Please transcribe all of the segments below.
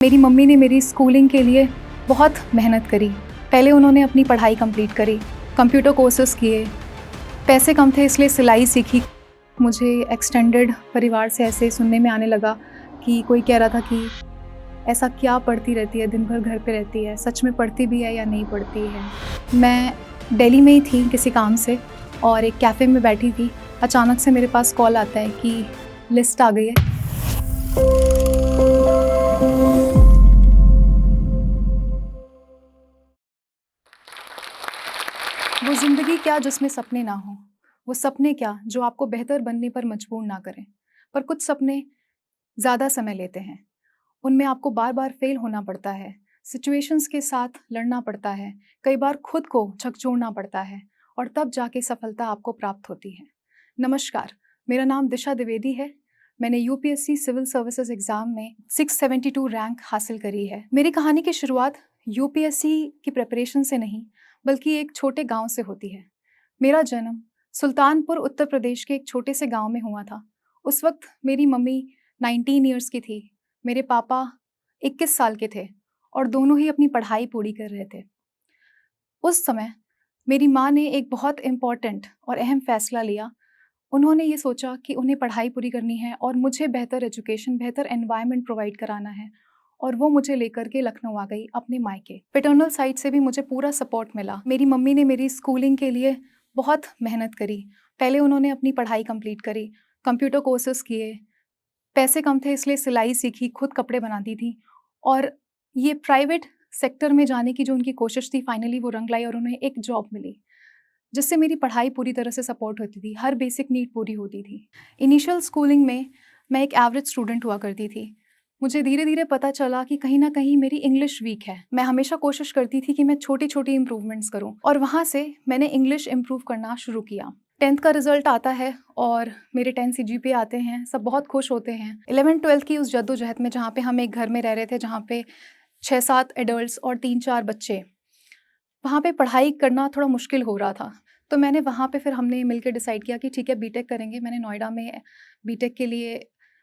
मेरी मम्मी ने मेरी स्कूलिंग के लिए बहुत मेहनत करी। पहले उन्होंने अपनी पढ़ाई कंप्लीट करी, कंप्यूटर कोर्सेज़ किए, पैसे कम थे इसलिए सिलाई सीखी। मुझे एक्सटेंडेड परिवार से ऐसे सुनने में आने लगा कि कोई कह रहा था कि ऐसा क्या पढ़ती रहती है, दिन भर घर पे रहती है, सच में पढ़ती भी है या नहीं पढ़ती है। मैं दिल्ली में ही थी किसी काम से और एक कैफ़े में बैठी थी। अचानक से मेरे पास कॉल आता है कि लिस्ट आ गई है। वो ज़िंदगी क्या जिसमें सपने ना हों, वो सपने क्या जो आपको बेहतर बनने पर मजबूर ना करें। पर कुछ सपने ज़्यादा समय लेते हैं, उनमें आपको बार-बार फ़ेल होना पड़ता है, सिचुएशंस के साथ लड़ना पड़ता है, कई बार खुद को झकझोरना पड़ता है और तब जाके सफलता आपको प्राप्त होती है। नमस्कार, मेरा नाम दिशा द्विवेदी है। मैंने यूपीएससी सिविल सर्विसेज एग्ज़ाम में 672 रैंक हासिल करी है। मेरी कहानी की शुरुआत यूपीएससी की प्रिपरेशन से नहीं, बल्कि एक छोटे गाँव से होती है। मेरा जन्म सुल्तानपुर उत्तर प्रदेश के एक छोटे से गाँव में हुआ था। उस वक़्त मेरी मम्मी 19 इयर्स की थी, मेरे पापा 21 साल के थे और दोनों ही अपनी पढ़ाई पूरी कर रहे थे। उस समय मेरी माँ ने एक बहुत इम्पोर्टेंट और अहम फ़ैसला लिया। उन्होंने ये सोचा कि उन्हें पढ़ाई पूरी करनी है और मुझे बेहतर एजुकेशन, बेहतर एनवायरनमेंट प्रोवाइड कराना है और वो मुझे लेकर के लखनऊ आ गई अपने मायके। पैटर्नल साइड से भी मुझे पूरा सपोर्ट मिला। मेरी मम्मी ने मेरी स्कूलिंग के लिए बहुत मेहनत करी। पहले उन्होंने अपनी पढ़ाई कंप्लीट करी, कंप्यूटर कोर्सेज़ किए, पैसे कम थे इसलिए सिलाई सीखी, खुद कपड़े बनाती थी और ये प्राइवेट सेक्टर में जाने की जो उनकी कोशिश थी फाइनली वो रंग लाई और उन्हें एक जॉब मिली, जिससे मेरी पढ़ाई पूरी तरह से सपोर्ट होती थी, हर बेसिक नीड पूरी होती थी। इनिशियल स्कूलिंग में मैं एक एवरेज स्टूडेंट हुआ करती थी। मुझे धीरे-धीरे पता चला कि कहीं न कहीं मेरी इंग्लिश वीक है। मैं हमेशा कोशिश करती थी कि मैं छोटी-छोटी इम्प्रूवमेंट्स करूँ और वहाँ से मैंने इंग्लिश इम्प्रूव करना शुरू किया। 10th का रिज़ल्ट आता है और मेरे 10 सीजीपीए आते हैं, सब बहुत खुश होते हैं। 11th-12th की उस जद्दोजहद में जहाँ पे हम एक घर में रह रहे थे, जहाँ पे 6-7 एडल्ट्स और 3-4 बच्चे, वहाँ पे पढ़ाई करना थोड़ा मुश्किल हो रहा था। तो मैंने वहाँ पे फिर हमने मिलके डिसाइड किया कि ठीक है बीटेक करेंगे। मैंने नोएडा में बीटेक के लिए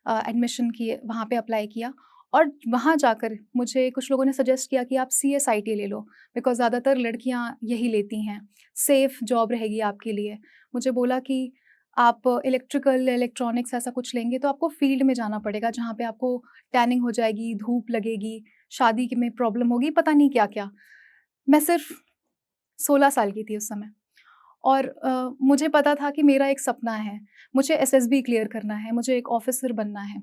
एडमिशन किए, वहाँ पे अप्लाई किया और वहाँ जाकर मुझे कुछ लोगों ने सजेस्ट किया कि आप सीएसआईटी ले लो, बिकॉज़ ज़्यादातर लड़कियाँ यही लेती हैं, सेफ़ जॉब रहेगी आपके लिए। मुझे बोला कि आप इलेक्ट्रिकल, इलेक्ट्रॉनिक्स ऐसा कुछ लेंगे तो आपको फ़ील्ड में जाना पड़ेगा, जहाँ पे आपको टैनिंग हो जाएगी, धूप लगेगी, शादी में प्रॉब्लम होगी, पता नहीं क्या-क्या। मैं सिर्फ़ 16 साल की थी उस समय और मुझे पता था कि मेरा एक सपना है, मुझे एसएसबी क्लियर करना है, मुझे एक ऑफ़िसर बनना है,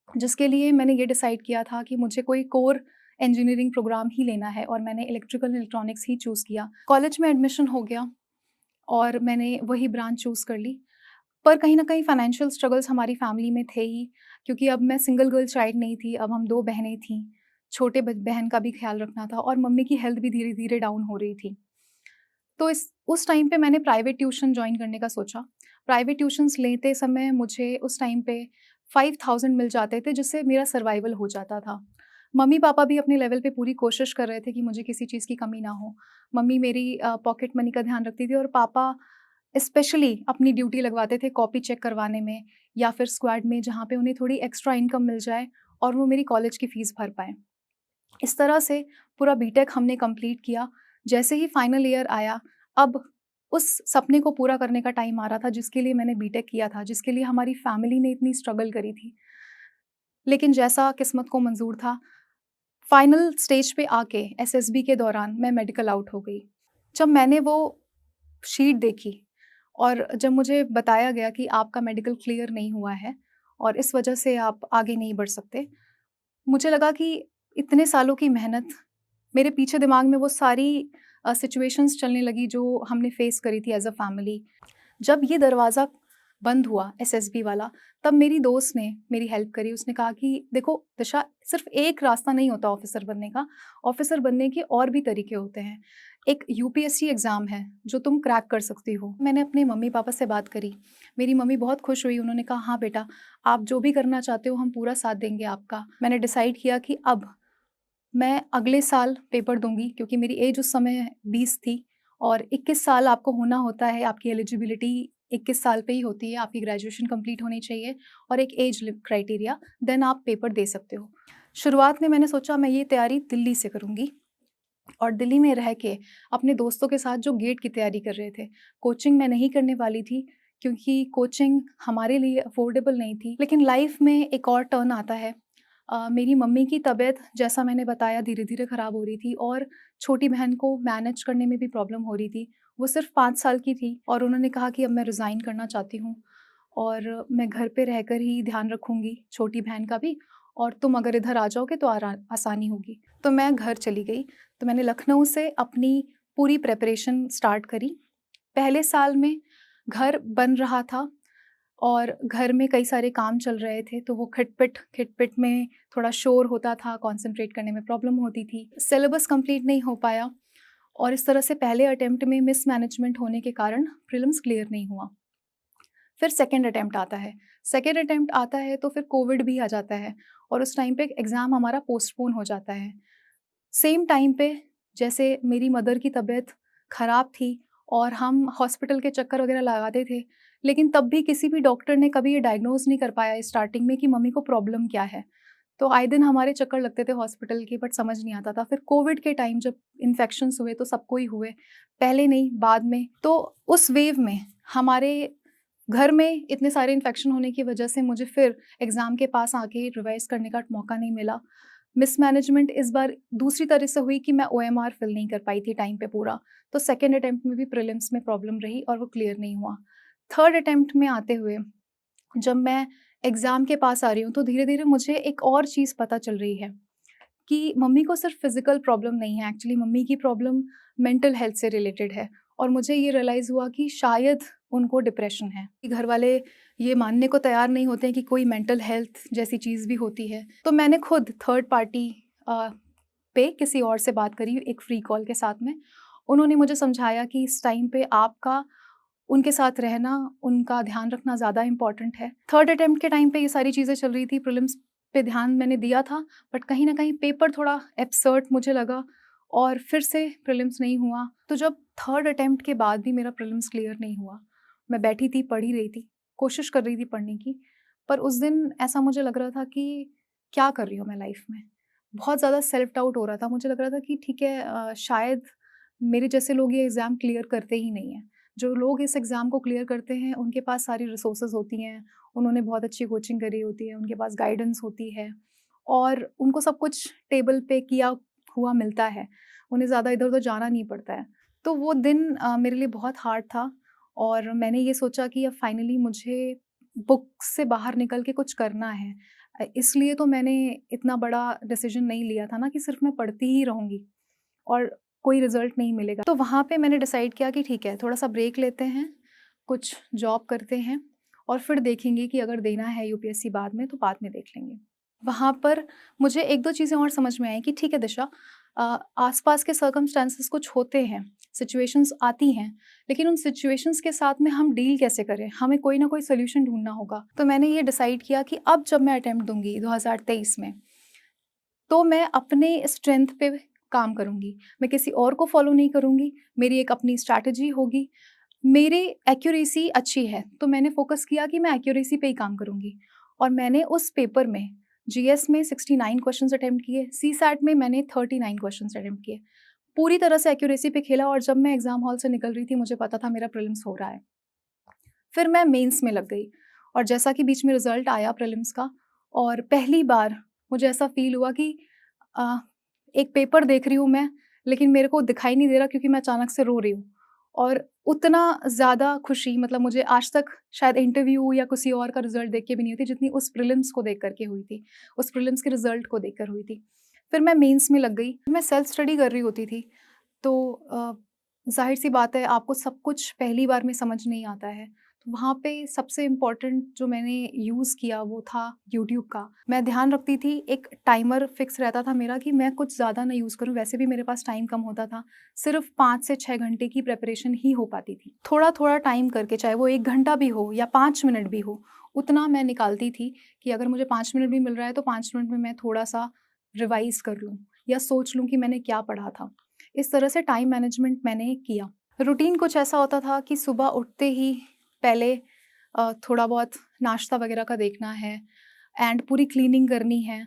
जिसके लिए मैंने ये डिसाइड किया था कि मुझे कोई कोर इंजीनियरिंग प्रोग्राम ही लेना है और मैंने इलेक्ट्रिकल इलेक्ट्रॉनिक्स ही चूज़ किया। कॉलेज में एडमिशन हो गया और मैंने वही ब्रांच चूज़ कर ली, पर कहीं न कहीं फाइनेंशियल स्ट्रगल्स हमारी फैमिली में थे ही, क्योंकि अब मैं सिंगल गर्ल चाइल्ड नहीं थी, अब हम 2 बहनें थीं, छोटे ब बहन का भी ख़्याल रखना था और मम्मी की हेल्थ भी धीरे-धीरे डाउन हो रही थी। तो इस उस टाइम पे मैंने प्राइवेट ट्यूशन जॉइन करने का सोचा। प्राइवेट ट्यूशन्स लेते समय मुझे उस टाइम पे 5000 मिल जाते थे, जिससे मेरा सर्वाइवल हो जाता था। मम्मी-पापा भी अपने लेवल पे पूरी कोशिश कर रहे थे कि मुझे किसी चीज़ की कमी ना हो। मम्मी मेरी पॉकेट मनी का ध्यान रखती थी और पापा स्पेशली अपनी ड्यूटी लगवाते थे कॉपी चेक करवाने में या फिर स्क्वाड में, जहाँ पे उन्हें थोड़ी एक्स्ट्रा इनकम मिल जाए और वो मेरी कॉलेज की फ़ीस भर पाएँ। इस तरह से पूरा बीटेक हमने कंप्लीट किया। जैसे ही फाइनल ईयर आया, अब उस सपने को पूरा करने का टाइम आ रहा था जिसके लिए मैंने बीटेक किया था, जिसके लिए हमारी फैमिली ने इतनी स्ट्रगल करी थी। लेकिन जैसा किस्मत को मंज़ूर था, फाइनल स्टेज पे आके एसएसबी के दौरान मैं मेडिकल आउट हो गई। जब मैंने वो शीट देखी और जब मुझे बताया गया कि आपका मेडिकल क्लियर नहीं हुआ है और इस वजह से आप आगे नहीं बढ़ सकते, मुझे लगा कि इतने सालों की मेहनत, मेरे पीछे दिमाग में वो सारी सिचुएशंस चलने लगी जो हमने फेस करी थी एज़ अ फैमिली। जब ये दरवाज़ा बंद हुआ एसएसबी वाला, तब मेरी दोस्त ने मेरी हेल्प करी। उसने कहा कि देखो दिशा, सिर्फ़ एक रास्ता नहीं होता ऑफ़िसर बनने का, ऑफ़िसर बनने के और भी तरीके होते हैं। एक यूपीएससी एग्ज़ाम है जो तुम क्रैक कर सकती हो। मैंने अपने मम्मी-पापा से बात करी। मेरी मम्मी बहुत खुश हुई, उन्होंने कहा हाँ बेटा, आप जो भी करना चाहते हो हम पूरा साथ देंगे आपका। मैंने डिसाइड किया कि अब मैं अगले साल पेपर दूँगी, क्योंकि मेरी एज उस समय 20 थी और 21 साल आपको होना होता है, आपकी एलिजिबिलिटी 21 साल पे ही होती है, आपकी ग्रेजुएशन कंप्लीट होनी चाहिए और एक एज क्राइटेरिया, देन आप पेपर दे सकते हो। शुरुआत में मैंने सोचा मैं ये तैयारी दिल्ली से करूँगी और दिल्ली में रह के अपने दोस्तों के साथ जो गेट की तैयारी कर रहे थे। कोचिंग मैं नहीं करने वाली थी क्योंकि कोचिंग हमारे लिए अफ़ोर्डेबल नहीं थी। लेकिन लाइफ़ में एक और टर्न आता है। मेरी मम्मी की तबीयत जैसा मैंने बताया धीरे-धीरे ख़राब हो रही थी और छोटी बहन को मैनेज करने में भी प्रॉब्लम हो रही थी। वो सिर्फ़ 5 साल की थी और उन्होंने कहा कि अब मैं रिज़ाइन करना चाहती हूँ और मैं घर पे रहकर ही ध्यान रखूँगी छोटी बहन का भी और तुम अगर इधर आ जाओगे तो आसानी होगी। तो मैं घर चली गई। तो मैंने लखनऊ से अपनी पूरी प्रिपरेशन स्टार्ट करी। पहले साल में घर बन रहा था और घर में कई सारे काम चल रहे थे, तो वो खिटपिट में थोड़ा शोर होता था, कॉन्सन्ट्रेट करने में प्रॉब्लम होती थी। सिलेबस कंप्लीट नहीं हो पाया और इस तरह से पहले अटेम्प्ट में मिसमैनेजमेंट होने के कारण प्रीलिम्स क्लियर नहीं हुआ। फिर सेकंड अटेम्प्ट आता है। सेकंड अटेम्प्ट आता है तो फिर कोविड भी आ जाता है और उस टाइम पे एग्ज़ाम हमारा पोस्टपोन हो जाता है। सेम टाइम पे जैसे मेरी मदर की तबीयत ख़राब थी और हम हॉस्पिटल के चक्कर वग़ैरह लगाते थे, लेकिन तब भी किसी भी डॉक्टर ने कभी ये डायग्नोज़ नहीं कर पाया स्टार्टिंग में कि मम्मी को प्रॉब्लम क्या है। तो आए दिन हमारे चक्कर लगते थे हॉस्पिटल के बट समझ नहीं आता था। फिर कोविड के टाइम जब इन्फेक्शंस हुए तो सबको ही हुए, पहले नहीं बाद में। तो उस वेव में हमारे घर में इतने सारे इन्फेक्शन होने की वजह से मुझे फिर एग्ज़ाम के पास आके रिवाइज़ करने का मौका नहीं मिला। मिसमैनेजमेंट इस बार दूसरी तरह से हुई कि मैं ओएमआर फिल नहीं कर पाई थी टाइम पे पूरा। तो सेकंड अटेम्प्ट में भी प्रीलिम्स में प्रॉब्लम रही और वो क्लियर नहीं हुआ। थर्ड अटेम्प्ट में आते हुए जब मैं एग्ज़ाम के पास आ रही हूँ, तो धीरे-धीरे मुझे एक और चीज़ पता चल रही है कि मम्मी को सिर्फ़ फ़िज़िकल प्रॉब्लम नहीं है, एक्चुअली मम्मी की प्रॉब्लम मेंटल हेल्थ से रिलेटेड है और मुझे ये रियलाइज़ हुआ कि शायद उनको डिप्रेशन है। कि घर वाले ये मानने को तैयार नहीं होते हैं कि कोई मेंटल हेल्थ जैसी चीज़ भी होती है। तो मैंने खुद थर्ड पार्टी पे किसी और से बात करी एक फ्री कॉल के साथ में। उन्होंने मुझे समझाया कि इस टाइम पे आपका उनके साथ रहना, उनका ध्यान रखना ज़्यादा इम्पोर्टेंट है। थर्ड अटेम्प्ट के टाइम पे ये सारी चीज़ें चल रही थी, प्रीलिम्स पे ध्यान मैंने दिया था, बट कहीं न कहीं पेपर थोड़ा एब्सर्ड मुझे लगा और फिर से प्रीलिम्स नहीं हुआ। तो जब थर्ड अटेम्प्ट के बाद भी मेरा प्रीलिम्स क्लियर नहीं हुआ, मैं बैठी थी, पढ़ ही रही थी, कोशिश कर रही थी पढ़ने की, पर उस दिन ऐसा मुझे लग रहा था कि क्या कर रही हूँ मैं लाइफ़ में? बहुत ज़्यादा सेल्फ डाउट हो रहा था, मुझे लग रहा था कि ठीक है शायद मेरे जैसे लोग ये एग्ज़ाम क्लियर करते ही नहीं हैं। जो लोग इस एग्ज़ाम को क्लियर करते हैं, उनके पास सारी रिसोर्सेज़ होती हैं, उन्होंने बहुत अच्छी कोचिंग करी होती है, उनके पास गाइडेंस होती है और उनको सब कुछ टेबल पे किया हुआ मिलता है। उन्हें ज़्यादा इधर-उधर जाना नहीं पड़ता है। तो वो दिन मेरे लिए बहुत हार्ड था और मैंने ये सोचा कि अब फाइनली मुझे बुक से बाहर निकल के कुछ करना है। इसलिए तो मैंने इतना बड़ा डिसीज़न नहीं लिया था ना कि सिर्फ़ मैं पढ़ती ही रहूँगी और कोई रिज़ल्ट नहीं मिलेगा। तो वहाँ पे मैंने डिसाइड किया कि ठीक है, थोड़ा-सा ब्रेक लेते हैं, कुछ जॉब करते हैं और फिर देखेंगे कि अगर देना है यूपीएससी बाद में तो बाद में देख लेंगे। वहाँ पर मुझे 1-2 चीज़ें और समझ में आई कि ठीक है दिशा आस-पास के सर्कमस्टेंसेस कुछ होते हैं, सिचुएशंस आती हैं, लेकिन उन सिचुएशंस के साथ में हम डील कैसे करें? हमें कोई ना कोई सॉल्यूशन ढूँढना होगा। तो मैंने ये डिसाइड किया कि अब जब मैं अटेम्प्ट दूँगी 2023 में तो मैं अपने स्ट्रेंथ पे काम करूँगी। मैं किसी और को फ़ॉलो नहीं करूँगी, मेरी एक अपनी स्ट्रैटेजी होगी। मेरी एक्यूरेसी अच्छी है, तो मैंने फ़ोकस किया कि मैं एक्यूरेसी पे ही काम करूँगी और मैंने उस पेपर में जीएस में 69 क्वेश्चन्स अटेम्प्ट किए, सीसैट में मैंने 39 क्वेश्चन्स अटेम्प्ट किए। पूरी तरह से एक्यूरेसी पे खेला और जब मैं एग्ज़ाम हॉल से निकल रही थी, मुझे पता था मेरा प्रीलिम्स हो रहा है। फिर मैं मेंस में लग गई और जैसा कि बीच में रिज़ल्ट आया प्रीलिम्स का और पहली बार मुझे ऐसा फ़ील हुआ कि अ, एक पेपर देख रही हूँ मैं, लेकिन मेरे को दिखाई नहीं दे रहा क्योंकि मैं अचानक से रो रही हूँ। और उतना ज़्यादा खुशी मतलब मुझे आज तक शायद इंटरव्यू या किसी और का रिज़ल्ट देख के भी नहीं हुई थी, जितनी उस प्रीलिम्स को देख कर के हुई थी, उस प्रीलिम्स के रिज़ल्ट को देख कर हुई थी। फिर मैं मेंस में लग गई। मैं सेल्फ स्टडी कर रही होती थी, तो ज़ाहिर-सी बात है आपको सब कुछ पहली बार में समझ नहीं आता है। तो वहाँ पे सबसे इम्पोर्टेंट जो मैंने यूज़ किया वो था यूट्यूब का। मैं ध्यान रखती थी एक टाइमर फ़िक्स रहता था मेरा कि मैं कुछ ज़्यादा ना यूज़ करूँ, वैसे भी मेरे पास टाइम कम होता था। सिर्फ़ 5 से 6 घंटे की प्रिपरेशन ही हो पाती थी। थोड़ा-थोड़ा टाइम करके चाहे वो 1 घंटा भी हो या 5 मिनट भी हो, उतना मैं निकालती थी कि अगर मुझे 5 मिनट भी मिल रहा है तो 5 मिनट में मैं थोड़ा-सा रिवाइज़ कर लूँ या सोच लूँ कि मैंने क्या पढ़ा था। इस तरह से टाइम मैनेजमेंट मैंने किया। रूटीन कुछ ऐसा होता था कि सुबह उठते ही पहले थोड़ा बहुत नाश्ता वगैरह का देखना है एंड पूरी क्लीनिंग करनी है।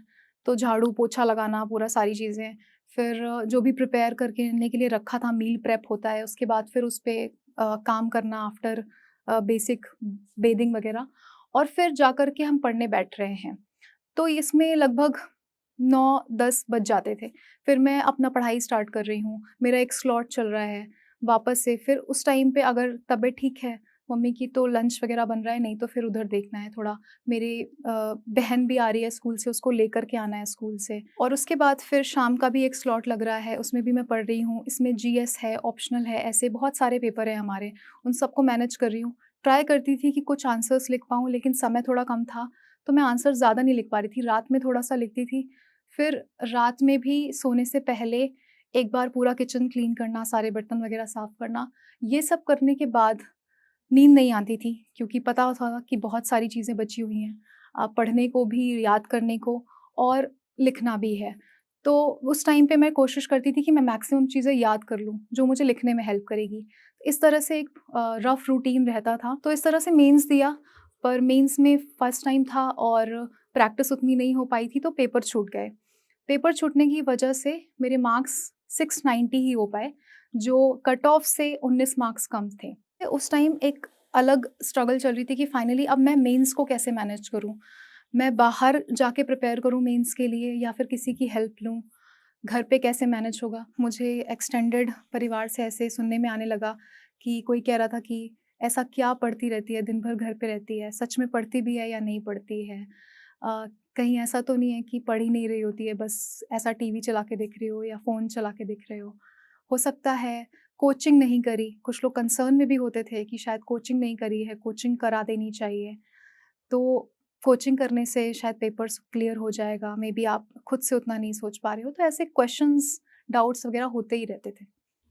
तो झाड़ू पोछा लगाना, पूरा सारी चीज़ें, फिर जो भी प्रिपेयर करने के लिए रखा था, मील प्रेप होता है, उसके बाद फिर उस पे काम करना आफ्टर बेसिक बेदिंग वगैरह, और फिर जा कर के हम पढ़ने बैठ रहे हैं। तो इसमें लगभग 9-10 बज जाते थे। फिर मैं अपना पढ़ाई स्टार्ट कर रही हूँ, मेरा एक स्लॉट चल रहा है, वापस से फिर उस टाइम पे अगर तबीयत ठीक है मम्मी की तो लंच वगैरह बन रहा है, नहीं तो फिर उधर देखना है थोड़ा। मेरी बहन भी आ रही है स्कूल से, उसको लेकर के आना है स्कूल से, और उसके बाद फिर शाम का भी एक स्लॉट लग रहा है, उसमें भी मैं पढ़ रही हूँ। इसमें जीएस है, ऑप्शनल है, ऐसे बहुत सारे पेपर हैं हमारे, उन सबको मैनेज कर रही हूँ। ट्राई करती थी कि कुछ आंसर्स लिख पाऊँ, लेकिन समय थोड़ा कम था, तो मैं आंसर ज़्यादा नहीं लिख पा रही थी, रात में थोड़ा-सा लिखती थी। फिर रात में भी सोने से पहले एक बार पूरा किचन क्लीन करना, सारे बर्तन वगैरह साफ़ करना, ये सब करने के बाद नींद नहीं आती थी, क्योंकि पता था कि बहुत सारी चीज़ें बची हुई हैं, पढ़ने को भी, याद करने को, और लिखना भी है। तो उस टाइम पे मैं कोशिश करती थी कि मैं मैक्सिमम चीज़ें याद कर लूँ, जो मुझे लिखने में हेल्प करेगी। इस तरह से एक रफ़ रूटीन रहता था। तो इस तरह से मेंस दिया, पर मेंस में फर्स्ट टाइम था और प्रैक्टिस उतनी नहीं हो पाई थी, तो पेपर छूट गए। पेपर छूटने की वजह से मेरे मार्क्स 690 ही हो पाए, जो कट ऑफ से 19 मार्क्स कम थे। उस टाइम एक अलग स्ट्रगल चल रही थी कि फाइनली अब मैं मेंस को कैसे मैनेज करूँ? मैं बाहर जाके प्रिपेयर करूँ मेंस के लिए या फिर किसी की हेल्प लूँ? घर पे कैसे मैनेज होगा? मुझे एक्सटेंडेड परिवार से ऐसे सुनने में आने लगा कि कोई कह रहा था कि ऐसा क्या पढ़ती रहती है, दिन भर घर पे रहती है, सच में पढ़ती भी है या नहीं पढ़ती है? कहीं ऐसा तो नहीं है कि पढ़ ही नहीं रही होती है, बस ऐसा टीवी चला के देख रही हो या फ़ोन चला के देख रहे हो? हो सकता है कोचिंग नहीं करी, कुछ लोग कंसर्न में भी होते थे कि शायद कोचिंग नहीं करी है, कोचिंग करा देनी चाहिए। तो कोचिंग करने से शायद पेपर्स क्लियर हो जाएगा, मेबी आप खुद से उतना नहीं सोच पा रहे हो, तो ऐसे क्वेश्चंस, डाउट्स वगैरह होते ही रहते थे।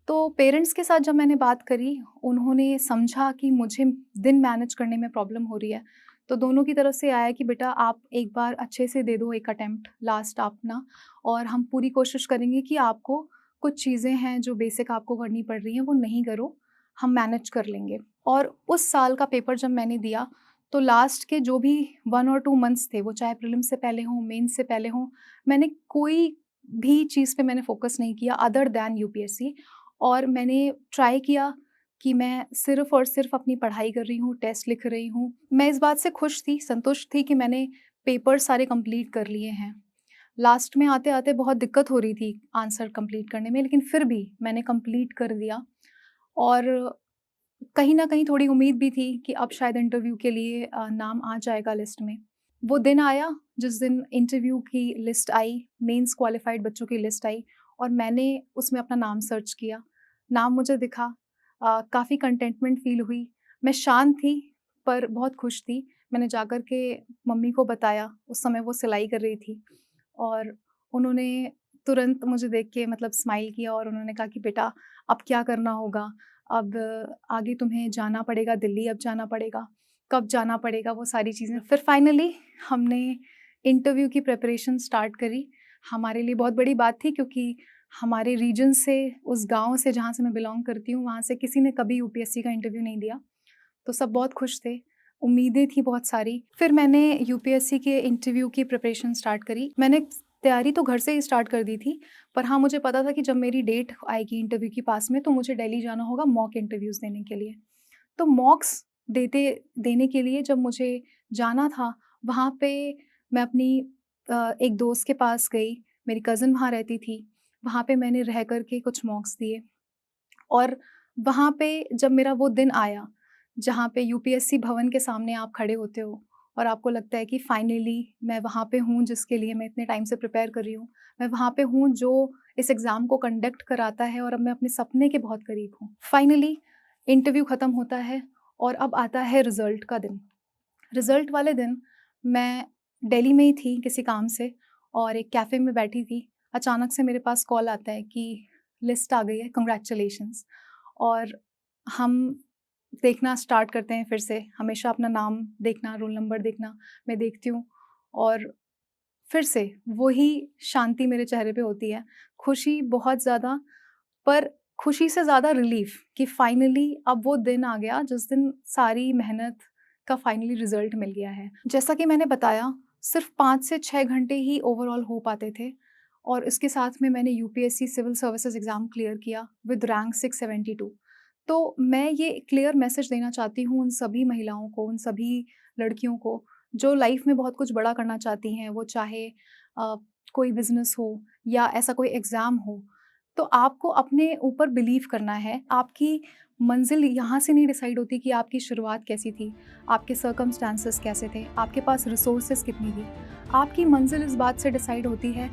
तो पेरेंट्स के साथ जब मैंने बात करी, उन्होंने समझा कि मुझे दिन मैनेज करने में प्रॉब्लम हो रही है, तो दोनों की तरफ से आया कि बेटा आप एक बार अच्छे से दे दो एक अटेम्प्ट लास्ट अपना, और हम पूरी कोशिश करेंगे कि आपको कुछ चीज़ें हैं जो बेसिक आपको करनी पड़ रही हैं, वो नहीं करो, हम मैनेज कर लेंगे। और उस साल का पेपर जब मैंने दिया, तो लास्ट के जो भी 1 और 2 मंथ्स थे, वो चाहे प्रीलिम्स से पहले हों, मेंस से पहले हों, मैंने कोई भी चीज़ पे मैंने फ़ोकस नहीं किया अदर दैन यूपीएससी, और मैंने ट्राई किया कि मैं सिर्फ़ और सिर्फ़ अपनी पढ़ाई कर रही हूँ, टेस्ट लिख रही हूँ। मैं इस बात से खुश थी, संतुष्ट थी कि मैंने पेपर सारे कंप्लीट कर लिए हैं। लास्ट में आते-आते बहुत दिक्कत हो रही थी आंसर कंप्लीट करने में, लेकिन फिर भी मैंने कंप्लीट कर दिया, और कहीं न कहीं थोड़ी उम्मीद भी थी कि अब शायद इंटरव्यू के लिए नाम आ जाएगा लिस्ट में। वो दिन आया जिस दिन इंटरव्यू की लिस्ट आई, मेंस क्वालिफाइड बच्चों की लिस्ट आई, और मैंने उसमें अपना नाम सर्च किया। नाम मुझे दिखा, काफ़ी कंटेंटमेंट फ़ील हुई। मैं शांत थी, पर बहुत खुश थी। मैंने जाकर के मम्मी को बताया, उस समय वो सिलाई कर रही थी, और उन्होंने तुरंत मुझे देख के मतलब स्माइल किया, और उन्होंने कहा कि बेटा अब क्या करना होगा? अब आगे तुम्हें जाना पड़ेगा दिल्ली, अब जाना पड़ेगा, कब जाना पड़ेगा, वो सारी चीज़ें। फिर फाइनली हमने इंटरव्यू की प्रिपरेशन स्टार्ट करी। हमारे लिए बहुत बड़ी बात थी, क्योंकि हमारे रीजन से, उस गाँव से जहाँ से मैं बिलॉन्ग करती हूँ, वहाँ से किसी ने कभी यूपीएससी का इंटरव्यू नहीं दिया। तो सब बहुत खुश थे, उम्मीदें थी बहुत सारी। फिर मैंने यूपीएससी के इंटरव्यू की प्रिपरेशन स्टार्ट करी। मैंने तैयारी तो घर से ही स्टार्ट कर दी थी, पर हाँ, मुझे पता था कि जब मेरी डेट आएगी इंटरव्यू की पास में, तो मुझे दिल्ली जाना होगा मॉक इंटरव्यूज़ देने के लिए। तो मॉक्स देने के लिए जब मुझे जाना था, वहाँ पे मैं अपनी एक दोस्त के पास गई, मेरी कज़िन वहाँ रहती थी, वहाँ पे मैंने रह कर के कुछ मॉक्स दिए, और वहाँ पे जब मेरा वो दिन आया, जहाँ पे यूपीएससी भवन के सामने आप खड़े होते हो, और आपको लगता है कि फाइनली मैं वहाँ पे हूँ जिसके लिए मैं इतने टाइम से प्रिपेयर कर रही हूँ। मैं वहाँ पे हूँ जो इस एग्ज़ाम को कंडक्ट कराता है, और अब मैं अपने सपने के बहुत करीब हूँ। फाइनली इंटरव्यू ख़त्म होता है, और अब आता है रिज़ल्ट का दिन। रिज़ल्ट वाले दिन मैं दिल्ली में ही थी किसी काम से, और एक कैफ़े में बैठी थी। अचानक से मेरे पास कॉल आता है कि लिस्ट आ गई है, कांग्रेचुलेशंस। और हम देखना स्टार्ट करते हैं फिर से, हमेशा अपना नाम देखना, रोल नंबर देखना, मैं देखती हूँ, और फिर से वही शांति मेरे चेहरे पे होती है। खुशी बहुत ज़्यादा, पर खुशी से ज़्यादा रिलीफ़ कि फाइनली अब वो दिन आ गया जिस दिन सारी मेहनत का फाइनली रिज़ल्ट मिल गया है। जैसा कि मैंने बताया, सिर्फ 5 से 6 घंटे ही ओवरऑल हो पाते थे और इसके साथ में मैंने UPSC civil services exam clear किया विद रैंक 672। तो मैं ये क्लियर मैसेज देना चाहती हूँ उन सभी महिलाओं को, उन सभी लड़कियों को जो लाइफ में बहुत कुछ बड़ा करना चाहती हैं, वो चाहे कोई बिज़नेस हो या ऐसा कोई एग्ज़ाम हो। तो आपको अपने ऊपर बिलीव करना है। आपकी मंज़िल यहाँ से नहीं डिसाइड होती कि आपकी शुरुआत कैसी थी, आपके सर्कमस्टेंसेस कैसे थे, आपके पास रिसोर्सेज़ कितनी थी। आपकी मंज़िल इस बात से डिसाइड होती है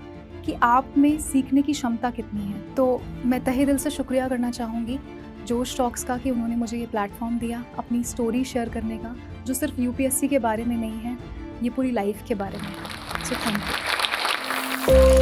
कि आप में सीखने की क्षमता कितनी है। तो मैं तहे दिल से शुक्रिया करना चाहूँगी जोश टॉक्स का कि उन्होंने मुझे ये प्लेटफ़ॉर्म दिया अपनी स्टोरी शेयर करने का, जो सिर्फ़ यूपीएससी के बारे में नहीं है, ये पूरी लाइफ़ के बारे में है। So thank you.